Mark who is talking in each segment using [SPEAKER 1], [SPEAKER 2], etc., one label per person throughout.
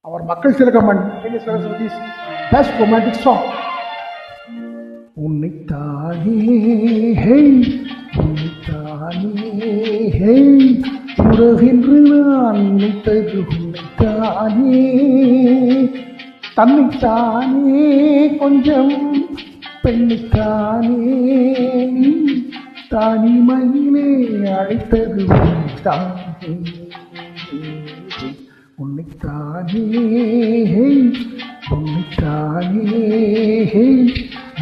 [SPEAKER 1] Our Makkal Tilakaman, K. Saraswati's best romantic song. உன்னைத்தானே ஹே உன்னைத்தானே ஹே உறவென்று நான் நினைத்தது உன்னைத்தானே தன்னைத்தானே கொஞ்சம் பெண்ணைத்தானே நீ தானிமையிலே அழைத்தது உன்னைத்தானே உன்னைத்தானே உன்னைத்தானே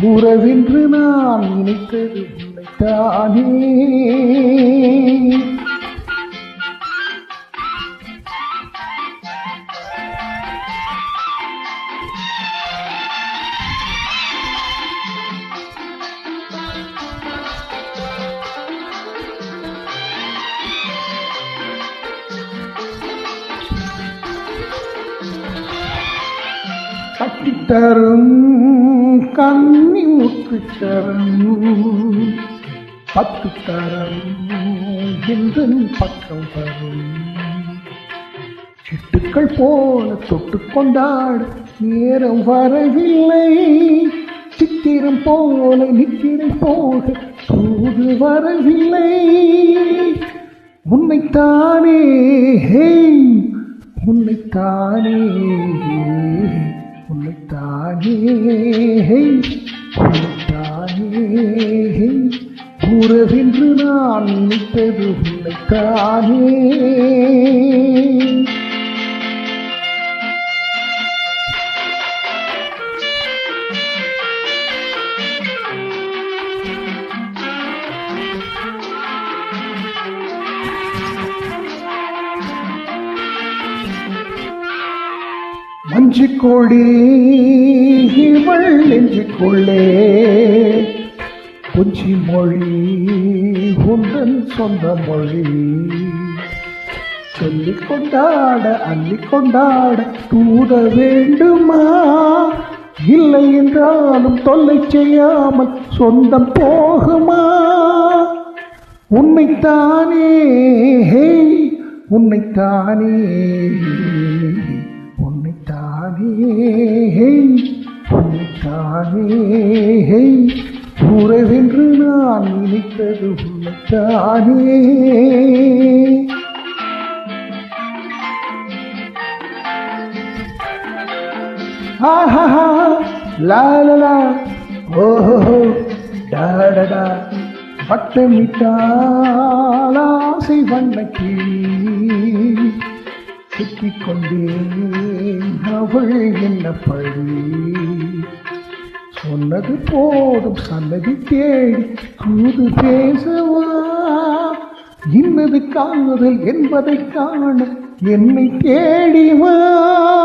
[SPEAKER 1] உறவென்று நான் நினைத்தது உன்னைத்தானே. கட்டித்தரும் கண்ணி முற்றுத்தரும் பத்து தரம் எந்தன் பக்கம் வரும் சிட்டுக்கள் போல தொட்டு கொண்டாட நேரம் வரவில்லை சித்திரம் போல நித்திரை போக தூது வரவில்லை உன்னைத்தானே ஹே உன்னைத்தானே உன்னைத்தானே உன்னைத்தானே உறவென்று நான் நினைத்தது உன்னைத்தானே. மஞ்சிக்கொடி இவள் நெஞ்சிக்குள்ளே கொஞ்சி மொழி உந்தன் சொந்த மொழி சொல்லிக் கொண்டாட அள்ளிக் கொண்டாட தூத வேண்டுமா இல்லை என்றாலும் தொல்லை செய்யாமல் சொந்தம் போகுமா உன்னைத்தானே ஹே உன்னைத்தானே உன்னைத்தானே உன்னைத்தானே உறவென்று நான் நினைத்தது உன்னைத்தானே. ஆஹா லா லா ஓஹோ டாடா வட்டமிட்டால் ஆசை வண்ணக்கி சுற்றிக் கொண்டேன் அவள் என்ன பழி சொன்னது போதும் சன்னதி தேடி தூது பேசவா இன்னது காதல் என்பதை காண என்னை தேடிவா.